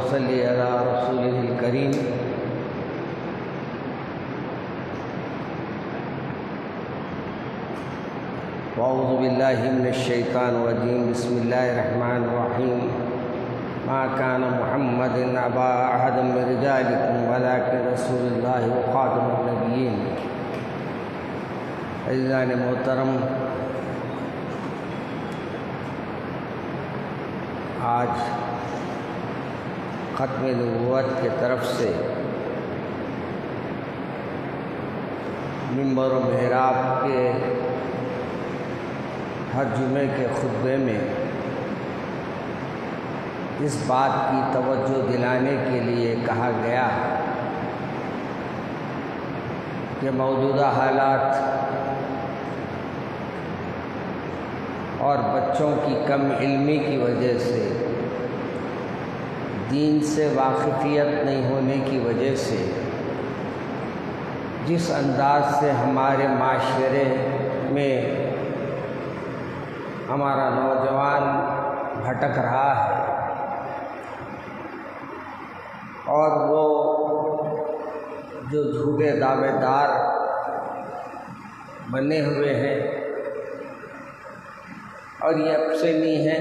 صلی علی رسولہ الکریم۔ اعوذ باللہ من الشیطان الرجیم، بسم اللہ الرحمن الرحیم۔ ما کان محمد ابا احد من رجالکم ولکن رسول اللہ وخاتم النبیین۔ عزیزان محترم، آج ختم نبوت کی طرف سے منبر و محراب کے ہر جمعے کے خطبے میں اس بات کی توجہ دلانے کے لیے کہا گیا کہ موجودہ حالات اور بچوں کی کم علمی کی وجہ سے، دین سے واقفیت نہیں ہونے کی وجہ سے، جس انداز سے ہمارے معاشرے میں ہمارا نوجوان بھٹک رہا ہے اور وہ جو جھوٹے دعوے دار بنے ہوئے ہیں اور یہ اب سے نہیں ہے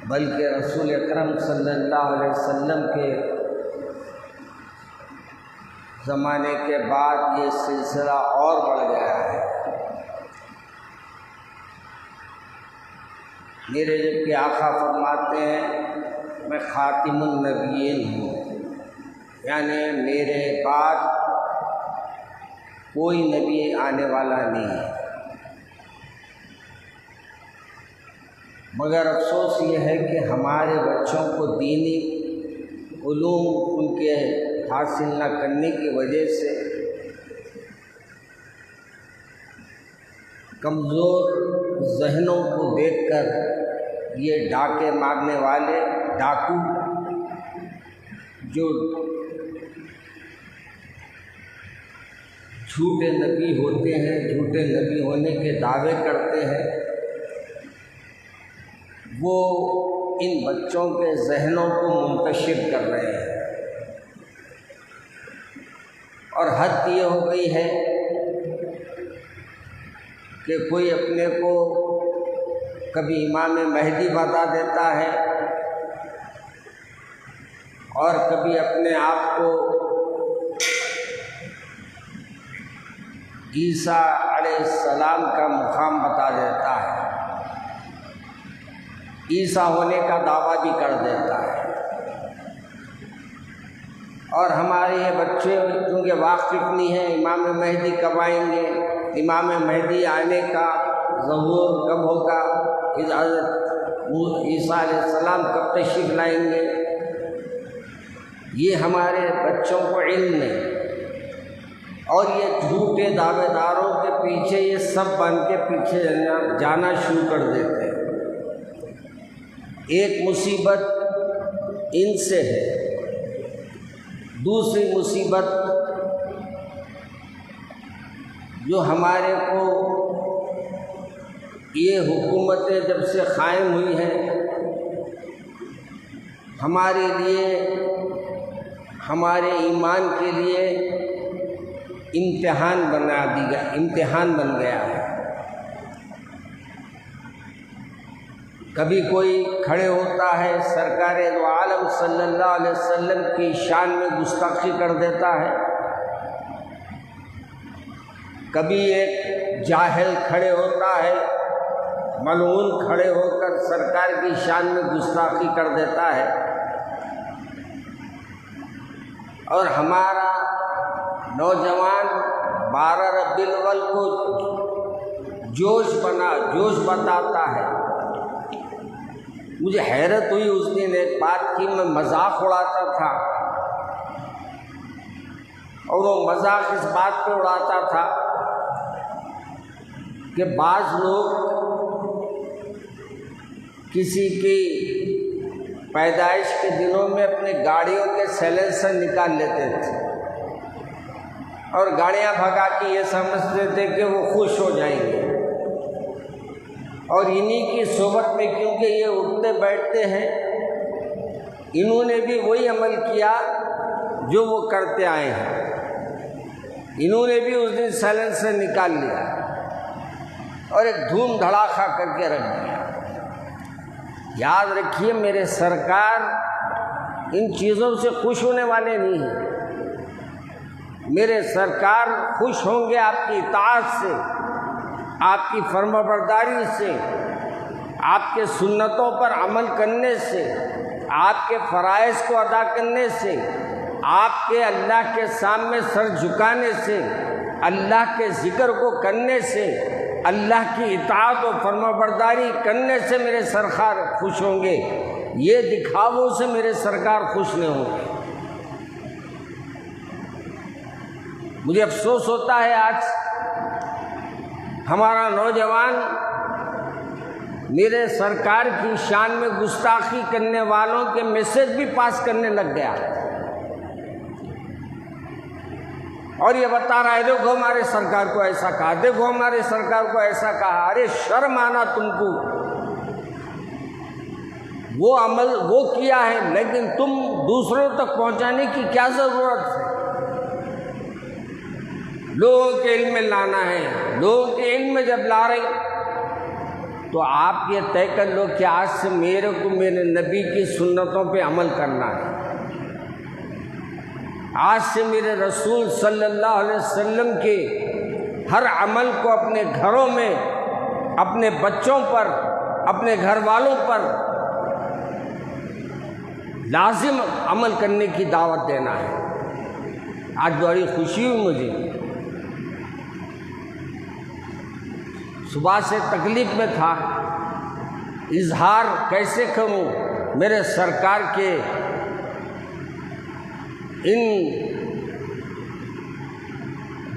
بلکہ رسول اکرم صلی اللہ علیہ وسلم کے زمانے کے بعد یہ سلسلہ اور بڑھ گیا ہے۔ میرے جب کہ آقا فرماتے ہیں میں خاتم النبیین ہوں، یعنی میرے بعد کوئی نبی آنے والا نہیں ہے، مگر افسوس یہ ہے کہ ہمارے بچوں کو دینی علوم ان کے حاصل نہ کرنے کی وجہ سے کمزور ذہنوں کو دیکھ کر یہ ڈاکے مارنے والے ڈاکو جو جھوٹے نبی ہوتے ہیں، جھوٹے نبی ہونے کے دعوے کرتے ہیں، وہ ان بچوں کے ذہنوں کو منتشر کر رہے ہیں۔ اور حد یہ ہو گئی ہے کہ کوئی اپنے کو کبھی امام مہدی بتا دیتا ہے اور کبھی اپنے آپ کو عیسیٰ علیہ السلام کا مقام بتا دیتا ہے، عیسیٰ ہونے کا دعویٰ بھی کر دیتا ہے۔ اور ہمارے یہ بچے کیونکہ واقف نہیں ہیں امام مہدی کب آئیں گے، امام مہدی آنے کا ظہور کب ہوگا، حضرت عیسیٰ علیہ السلام کب تشریف لائیں گے، یہ ہمارے بچوں کو علم نہیں، اور یہ جھوٹے دعوے داروں کے پیچھے یہ سب بن کے پیچھے جانا شروع کر دیتے ہیں۔ ایک مصیبت ان سے ہے، دوسری مصیبت جو ہمارے کو یہ حکومتیں جب سے قائم ہوئی ہیں ہمارے لیے، ہمارے ایمان کے لیے امتحان بن گیا ہے۔ کبھی کوئی کھڑے ہوتا ہے سرکار دو عالم صلی اللہ علیہ وسلم کی شان میں گستاخی کر دیتا ہے، کبھی ایک جاہل کھڑے ہوتا ہے، ملعون کھڑے ہو کر سرکار کی شان میں گستاخی کر دیتا ہے، اور ہمارا نوجوان 12 ربیع الاول کو جوش بتاتا ہے۔ مجھے حیرت ہوئی اس دن ایک بات کی، میں مذاق اڑاتا تھا اور وہ مذاق اس بات پہ اڑاتا تھا کہ بعض لوگ کسی کی پیدائش کے دنوں میں اپنی گاڑیوں کے سیلنسر نکال لیتے تھے اور گاڑیاں بھگا کے یہ سمجھتے تھے کہ وہ خوش ہو جائیں گے، اور انہی کی صحبت میں کیونکہ یہ اٹھتے بیٹھتے ہیں انہوں نے بھی وہی عمل کیا جو وہ کرتے آئے ہیں، انہوں نے بھی اس دن سائلنسر نکال لیا اور ایک دھوم دھڑاکا کر کے رکھ دیا۔ یاد رکھیے میرے سرکار ان چیزوں سے خوش ہونے والے نہیں ہیں، میرے سرکار خوش ہوں گے آپ کی اطاعت سے، آپ کی فرما برداری سے، آپ کے سنتوں پر عمل کرنے سے، آپ کے فرائض کو ادا کرنے سے، آپ کے اللہ کے سامنے سر جھکانے سے، اللہ کے ذکر کو کرنے سے، اللہ کی اطاعت و فرما برداری کرنے سے میرے سرکار خوش ہوں گے، یہ دکھاووں سے میرے سرکار خوش نہیں ہوں گے۔ مجھے افسوس ہوتا ہے آج ہمارا نوجوان میرے سرکار کی شان میں گستاخی کرنے والوں کے میسج بھی پاس کرنے لگ گیا اور یہ بتا رہا ہے دیکھو ہمارے سرکار کو ایسا کہا، دیکھو ہمارے سرکار کو ایسا کہا۔ ارے شرم آنا تم کو، وہ عمل وہ کیا ہے لیکن تم دوسروں تک پہنچانے کی کیا ضرورت ہے؟ لوگوں کے علم میں لانا ہے، لوگوں کے علم میں جب لا رہے تو آپ یہ طے کر لو کہ آج سے میرے کو میرے نبی کی سنتوں پہ عمل کرنا ہے، آج سے میرے رسول صلی اللہ علیہ وسلم کے ہر عمل کو اپنے گھروں میں، اپنے بچوں پر، اپنے گھر والوں پر لازم عمل کرنے کی دعوت دینا ہے۔ آج بڑی خوشی ہوئی مجھے، صبح سے تکلیف میں تھا، اظہار کیسے کروں میرے سرکار کے ان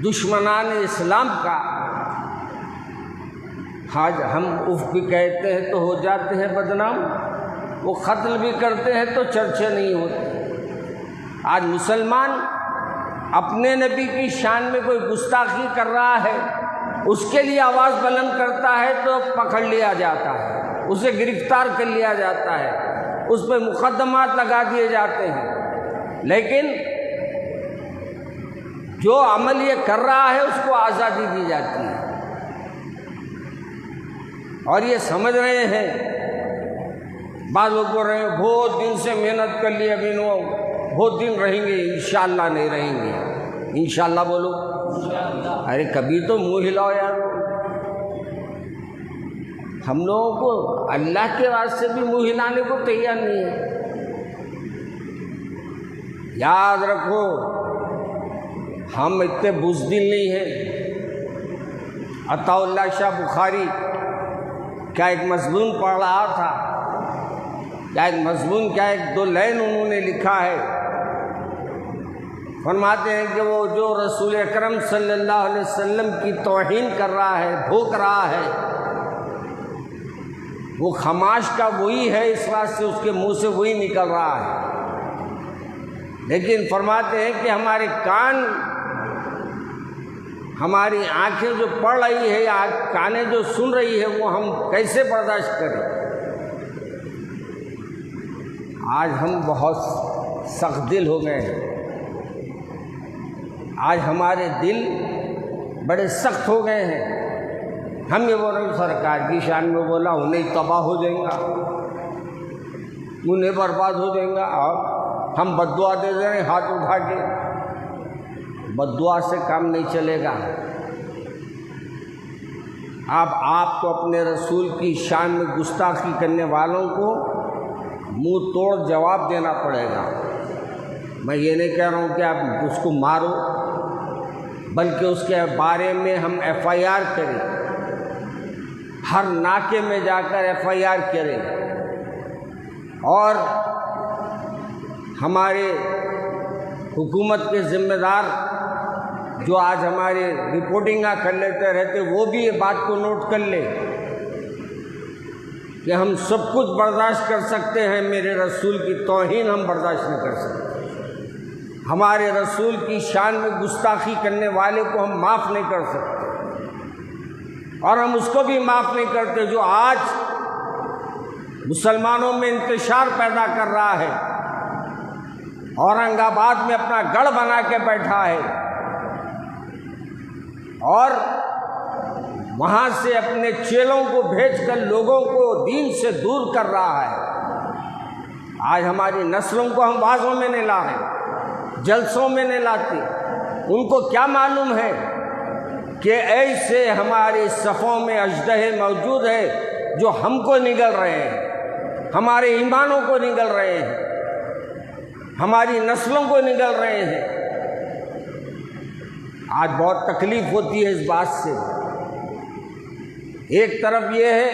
دشمنان اسلام کا۔ آج ہم اف بھی کہتے ہیں تو ہو جاتے ہیں بدنام، وہ قتل بھی کرتے ہیں تو چرچے نہیں ہوتے۔ آج مسلمان اپنے نبی کی شان میں کوئی گستاخی کر رہا ہے، اس کے لیے آواز بلند کرتا ہے تو پکڑ لیا جاتا ہے، اسے گرفتار کر لیا جاتا ہے، اس پہ مقدمات لگا دیے جاتے ہیں، لیکن جو عمل یہ کر رہا ہے اس کو آزادی دی جاتی ہے۔ اور یہ سمجھ رہے ہیں، بعض لوگ بول رہے ہیں بہت دن سے محنت کر لی، ابھی نو بہت دن رہیں گے، انشاءاللہ نہیں رہیں گے۔ انشاءاللہ بولو، ارے کبھی تو منہ ہلاؤ یار۔ ہم لوگوں کو اللہ کے واسطے بھی منہ ہلانے کو تیار نہیں ہے۔ یاد رکھو ہم اتنے بزدل نہیں ہیں۔ عطا اللہ شاہ بخاری کیا ایک مضمون پڑھ رہا تھا، کیا ایک مضمون، کیا ایک دو لائن انہوں نے لکھا ہے، فرماتے ہیں کہ وہ جو رسول اکرم صلی اللہ علیہ وسلم کی توہین کر رہا ہے، بھوک رہا ہے، وہ خماش کا وہی ہے، اس بات سے اس کے منہ سے وہی نکل رہا ہے۔ لیکن فرماتے ہیں کہ ہمارے کان، ہماری آنکھیں جو پڑھ رہی ہے یا کانیں جو سن رہی ہے وہ ہم کیسے برداشت کریں؟ آج ہم بہت سخت دل ہو گئے ہیں، آج ہمارے دل بڑے سخت ہو گئے ہیں۔ ہم یہ بول رہے ہیں سرکار کی شان میں بولا انہیں تباہ ہو جائیں گا، انہیں برباد ہو جائیں گا، اور ہم بد دعا دے دیں ہاتھ اٹھا کے۔ بد دعا سے کام نہیں چلے گا۔ اب آپ کو اپنے رسول کی شان میں گستاخی کرنے والوں کو منہ توڑ جواب دینا پڑے گا۔ میں یہ نہیں کہہ رہا ہوں کہ آپ اس کو مارو، بلکہ اس کے بارے میں ہم ایف آئی آر کریں، ہر ناکے میں جا کر ایف آئی آر کریں، اور ہمارے حکومت کے ذمہ دار جو آج ہمارے رپورٹنگاں کر لیتے رہتے وہ بھی یہ بات کو نوٹ کر لیں کہ ہم سب کچھ برداشت کر سکتے ہیں، میرے رسول کی توہین ہم برداشت نہیں کر سکتے، ہمارے رسول کی شان میں گستاخی کرنے والے کو ہم معاف نہیں کر سکتے، اور ہم اس کو بھی معاف نہیں کرتے جو آج مسلمانوں میں انتشار پیدا کر رہا ہے اورنگ آباد میں اپنا گڑھ بنا کے بیٹھا ہے اور وہاں سے اپنے چیلوں کو بھیج کر لوگوں کو دین سے دور کر رہا ہے۔ آج ہماری نسلوں کو ہم وعظوں میں نہیں لا رہے، جلسوں میں نہیں لاتے۔ ان کو کیا معلوم ہے کہ ایسے ہماری صفوں میں اژدہے موجود ہے جو ہم کو نگل رہے ہیں، ہمارے ایمانوں کو نگل رہے ہیں، ہماری نسلوں کو نگل رہے ہیں۔ آج بہت تکلیف ہوتی ہے اس بات سے۔ ایک طرف یہ ہے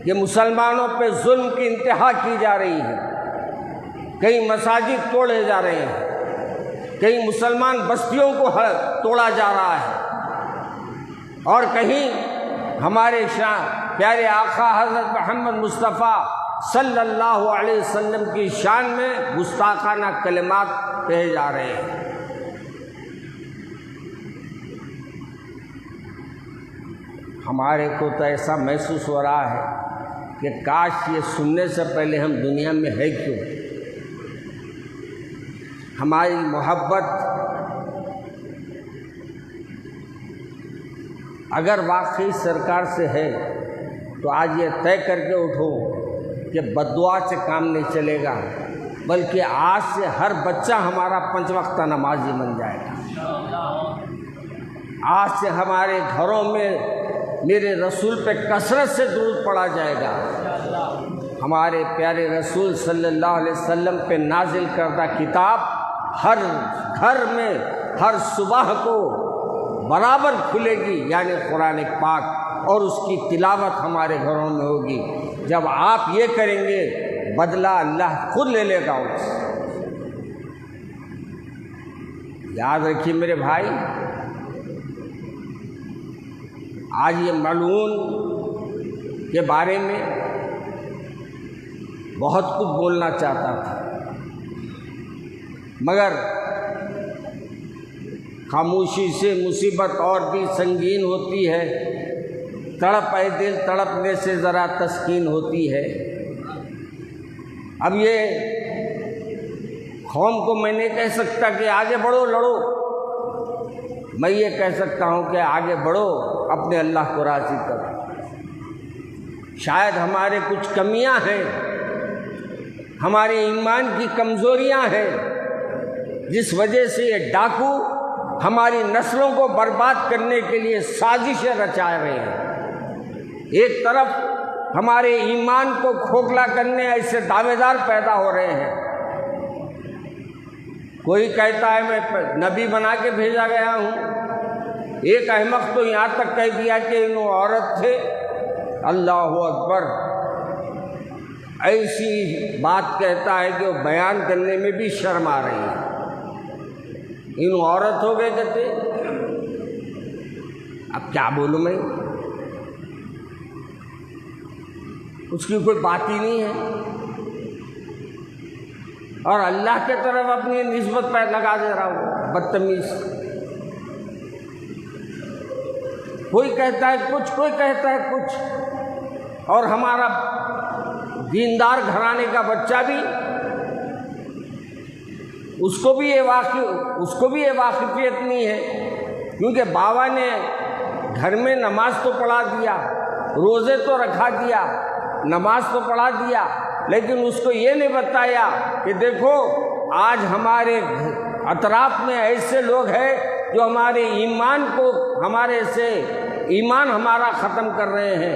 کہ مسلمانوں پہ ظلم کی انتہا کی جا رہی ہے، کئی مساجد توڑے جا رہے ہیں، کئی مسلمان بستیوں کو توڑا جا رہا ہے، اور کہیں ہمارے پیارے آقا حضرت محمد مصطفیٰ صلی اللہ علیہ وسلم کی شان میں گستاخانہ کلمات کہے جا رہے ہیں۔ ہمارے کو تو ایسا محسوس ہو رہا ہے کہ کاش یہ سننے سے پہلے ہم دنیا میں ہے کیوں۔ ہماری محبت اگر واقعی سرکار سے ہے تو آج یہ طے کر کے اٹھو کہ بددعا سے کام نہیں چلے گا، بلکہ آج سے ہر بچہ ہمارا 5 وقت نمازی بن جائے گا۔ آج سے ہمارے گھروں میں میرے رسول پہ کثرت سے درود پڑھا جائے گا۔ ہمارے پیارے رسول صلی اللہ علیہ وسلم پہ نازل کردہ کتاب ہر گھر میں ہر صبح کو برابر کھلے گی، یعنی قرآن پاک، اور اس کی تلاوت ہمارے گھروں میں ہوگی۔ جب آپ یہ کریں گے بدلہ اللہ خود لے لے گا اس سے۔ یاد رکھیے میرے بھائی، آج یہ ملعون کے بارے میں بہت کچھ بولنا چاہتا تھا، مگر خاموشی سے مصیبت اور بھی سنگین ہوتی ہے، تڑپ اے دل تڑپنے سے ذرا تسکین ہوتی ہے۔ اب یہ قوم کو میں نہیں کہہ سکتا کہ آگے بڑھو لڑو، میں یہ کہہ سکتا ہوں کہ آگے بڑھو، اپنے اللہ کو راضی کرو۔ شاید ہمارے کچھ کمیاں ہیں، ہمارے ایمان کی کمزوریاں ہیں، جس وجہ سے یہ ڈاکو ہماری نسلوں کو برباد کرنے کے لیے سازشیں رچا رہے ہیں۔ ایک طرف ہمارے ایمان کو کھوکھلا کرنے ایسے دعوے دار پیدا ہو رہے ہیں۔ کوئی کہتا ہے میں نبی بنا کے بھیجا گیا ہوں، ایک احمق تو یہاں تک کہہ دیا کہ انہوں عورت تھے۔ اللہ اکبر، ایسی بات کہتا ہے کہ وہ بیان کرنے میں بھی شرم آ رہی ہے۔ انہوں عورت ہو گئے کہتے، اب کیا بولوں میں، اس کی کوئی بات ہی نہیں ہے، اور اللہ کے طرف اپنی نسبت پہ لگا دے رہا ہوں، بدتمیز۔ کوئی کہتا ہے کچھ، کوئی کہتا ہے کچھ، اور ہمارا دیندار گھرانے کا بچہ بھی اس کو بھی یہ واقفیت نہیں ہے، کیونکہ بابا نے گھر میں نماز تو پڑھا دیا، روزے تو رکھا دیا، نماز تو پڑھا دیا، لیکن اس کو یہ نہیں بتایا کہ دیکھو آج ہمارے اطراف میں ایسے لوگ ہیں جو ہمارے ایمان کو، ہمارے سے ایمان ہمارا ختم کر رہے ہیں،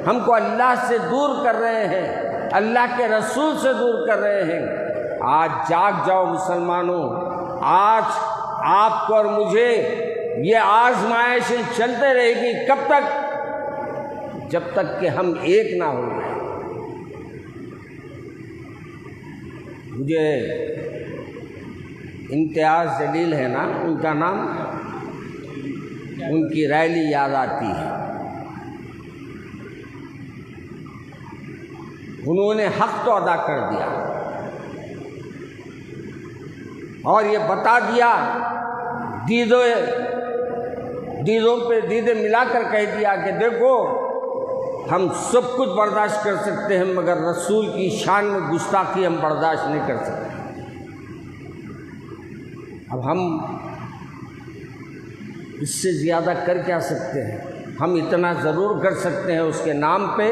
ہم کو اللہ سے دور کر رہے ہیں، اللہ کے رسول سے دور کر رہے ہیں۔ آج جاگ جاؤ مسلمانوں، آج آپ کو اور مجھے یہ آزمائش چلتے رہے گی، کب تک؟ جب تک کہ ہم ایک نہ ہو جائیں۔ مجھے امتیاز جلیل ہے نا ان کا نام، ان کی ریلی یاد آتی ہے۔ انہوں نے حق تو ادا کر دیا اور یہ بتا دیا، دیدوں پہ دیدے ملا کر کہہ دیا کہ دیکھو ہم سب کچھ برداشت کر سکتے ہیں، مگر رسول کی شان میں گستاخی ہم برداشت نہیں کر سکتے۔ اب ہم اس سے زیادہ کر کیا سکتے ہیں؟ ہم اتنا ضرور کر سکتے ہیں، اس کے نام پہ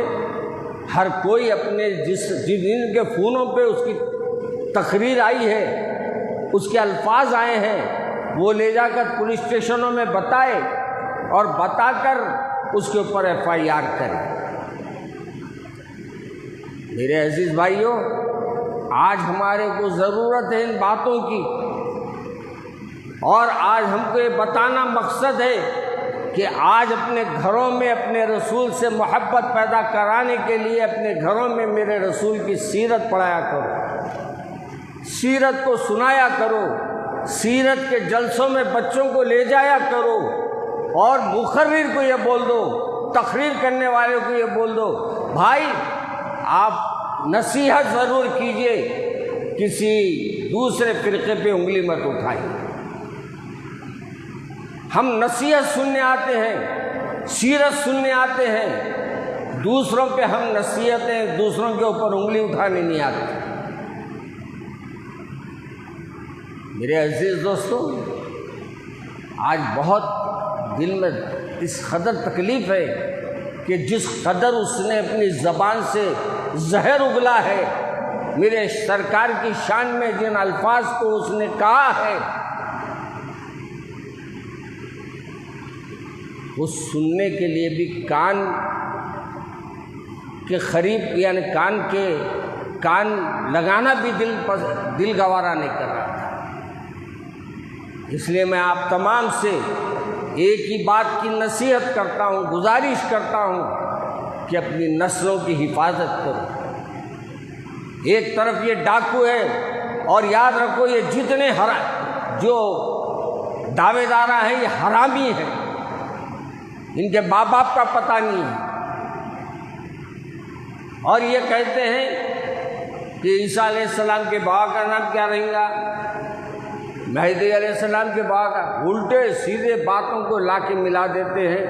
ہر کوئی اپنے جن کے فونوں پہ اس کی تقریر آئی ہے، اس کے الفاظ آئے ہیں، وہ لے جا کر پولیس اسٹیشنوں میں بتائے اور بتا کر اس کے اوپر FIR کرے۔ میرے عزیز بھائیوں، آج ہمارے کو ضرورت ہے ان باتوں کی، اور آج ہم کو یہ بتانا مقصد ہے کہ آج اپنے گھروں میں اپنے رسول سے محبت پیدا کرانے کے لیے اپنے گھروں میں میرے رسول کی سیرت پڑھایا کرو، سیرت کو سنایا کرو، سیرت کے جلسوں میں بچوں کو لے جایا کرو، اور مقرر کو یہ بول دو، تقریر کرنے والے کو یہ بول دو، بھائی آپ نصیحت ضرور کیجئے، کسی دوسرے فرقے پہ انگلی مت اٹھائیے۔ ہم نصیحت سننے آتے ہیں، سیرت سننے آتے ہیں، دوسروں پہ ہم نصیحتیں، دوسروں کے اوپر انگلی اٹھانے نہیں آتے۔ میرے عزیز دوستو، آج بہت دل میں اس قدر تکلیف ہے کہ جس قدر اس نے اپنی زبان سے زہر اگلا ہے، میرے سرکار کی شان میں جن الفاظ کو اس نے کہا ہے، وہ سننے کے لیے بھی کان کے قریب، یعنی کان لگانا بھی دل گوارا نہیں کر رہا تھا۔ اس لیے میں آپ تمام سے ایک ہی بات کی نصیحت کرتا ہوں، گزارش کرتا ہوں کہ اپنی نسلوں کی حفاظت کرو۔ ایک طرف یہ ڈاکو ہے، اور یاد رکھو یہ جتنے جو دعوے دار ہیں یہ حرامی ہیں، ان کے ماں باپ کا پتہ نہیں ہے، اور یہ کہتے ہیں کہ عیسیٰ علیہ السلام کے بابا کا نام کیا رہے گا، مہدی علیہ السلام کے بابا کا۔ الٹے سیدھے باتوں کو لا کے ملا دیتے ہیں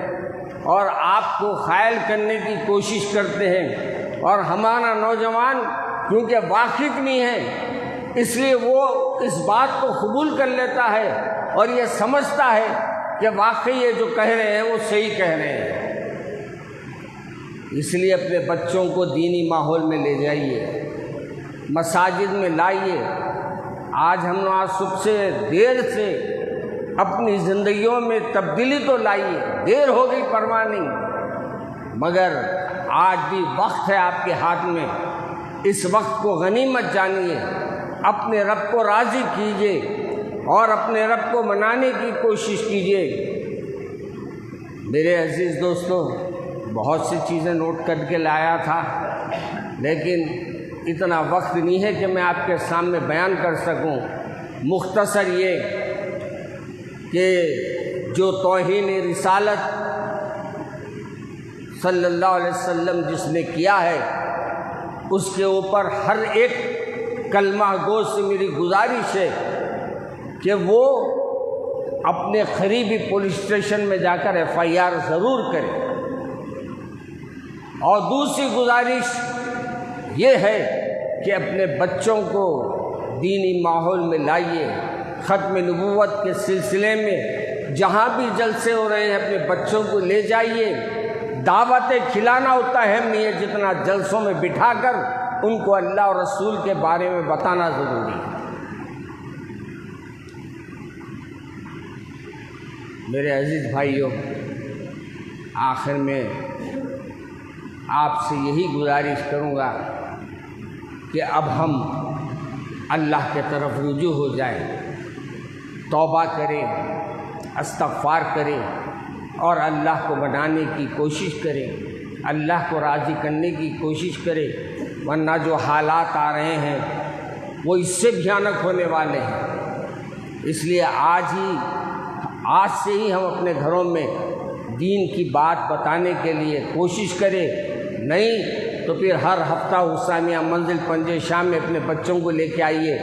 اور آپ کو قائل کرنے کی کوشش کرتے ہیں، اور ہمارا نوجوان کیونکہ واقف نہیں ہے اس لیے وہ اس بات کو قبول کر لیتا ہے اور یہ سمجھتا ہے کہ واقعی یہ جو کہہ رہے ہیں وہ صحیح کہہ رہے ہیں۔ اس لیے اپنے بچوں کو دینی ماحول میں لے جائیے، مساجد میں لائیے۔ آج ہم آج صبح سے دیر سے اپنی زندگیوں میں تبدیلی تو لائیے، دیر ہو گئی پرواہ نہیں، مگر آج بھی وقت ہے آپ کے ہاتھ میں، اس وقت کو غنیمت جانیے، اپنے رب کو راضی کیجیے اور اپنے رب کو منانے کی کوشش کیجیے۔ میرے عزیز دوستو، بہت سی چیزیں نوٹ کر کے لایا تھا، لیکن اتنا وقت نہیں ہے کہ میں آپ کے سامنے بیان کر سکوں۔ مختصر یہ کہ جو توہین رسالت صلی اللہ علیہ وسلم جس نے کیا ہے، اس کے اوپر ہر ایک کلمہ گو سے میری گزارش ہے کہ وہ اپنے قریبی پولیس اسٹیشن میں جا کر FIR ضرور کرے۔ اور دوسری گزارش یہ ہے کہ اپنے بچوں کو دینی ماحول میں لائیے۔ ختم نبوت کے سلسلے میں جہاں بھی جلسے ہو رہے ہیں اپنے بچوں کو لے جائیے۔ دعوتیں کھلانا اتنا اہم نہیں ہے جتنا جلسوں میں بٹھا کر ان کو اللہ اور رسول کے بارے میں بتانا ضروری ہے۔ میرے عزیز بھائیوں، آخر میں آپ سے یہی گزارش کروں گا کہ اب ہم اللہ کے طرف رجوع ہو جائیں، توبہ کریں، استغفار کریں اور اللہ کو منانے کی کوشش کریں، اللہ کو راضی کرنے کی کوشش کریں، ورنہ جو حالات آ رہے ہیں وہ اس سے بھیانک ہونے والے ہیں۔ اس لیے آج سے ہی ہم اپنے گھروں میں دین کی بات بتانے کے لیے کوشش کریں، نہیں تو پھر ہر ہفتہ حسینیہ منزل پنجے شام میں اپنے بچوں کو لے کے آئیے۔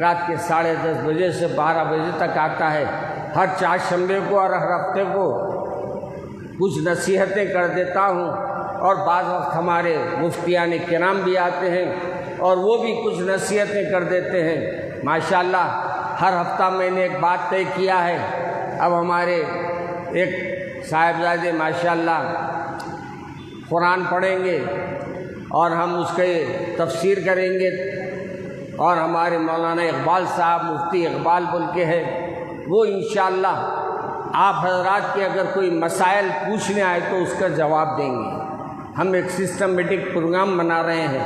رات کے 10:30 بجے سے 12 بجے تک آتا ہے، ہر چہارشنبے کو اور ہر ہفتے کو کچھ نصیحتیں کر دیتا ہوں، اور بعض وقت ہمارے مفتیان کرام بھی آتے ہیں اور وہ بھی کچھ نصیحتیں کر دیتے ہیں۔ ماشاءاللہ ہر ہفتہ میں نے ایک بات طے کیا ہے، اب ہمارے ایک صاحبزادے ماشاءاللہ قرآن پڑھیں گے اور ہم اس کے تفسیر کریں گے، اور ہمارے مولانا اقبال صاحب مفتی اقبال بول کے ہے، وہ انشاءاللہ آپ حضرات کے اگر کوئی مسائل پوچھنے آئے تو اس کا جواب دیں گے۔ ہم ایک سسٹمیٹک پروگرام بنا رہے ہیں،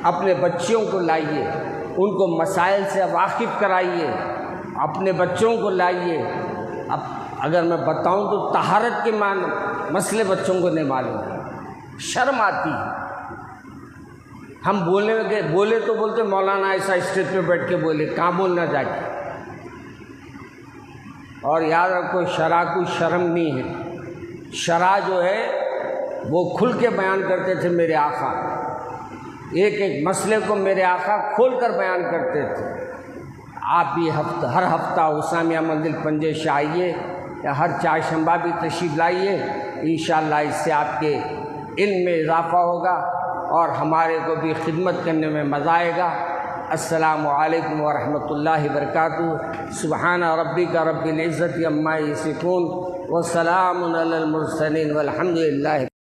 اپنے بچوں کو لائیے، ان کو مسائل سے واقف کرائیے، اپنے بچوں کو لائیے۔ اب اگر میں بتاؤں تو طہارت کے مسئلے بچوں کو نہیں معلوم، شرم آتی ہے۔ ہم بولے تو بولتے مولانا ایسا اسٹیج پہ بیٹھ کے بولے، کہاں بولنا جا کے؟ اور یاد رکھو شرع کوئی شرم نہیں ہے، شرع جو ہے وہ کھل کے بیان کرتے تھے میرے آقا، ایک ایک مسئلے کو میرے آقا کھول کر بیان کرتے تھے۔ آپ بھی ہر ہفتہ اسامیہ مندل پنجش آئیے، یا ہر چہارشنبہ بھی تشریف لائیے، انشاءاللہ اس سے آپ کے علم میں اضافہ ہوگا اور ہمارے کو بھی خدمت کرنے میں مزہ آئے گا۔ السلام علیکم ورحمۃ اللہ وبرکاتہ۔ سبحان ربک رب العزت عما یصفون وسلام علی المرسلین والحمد للہ۔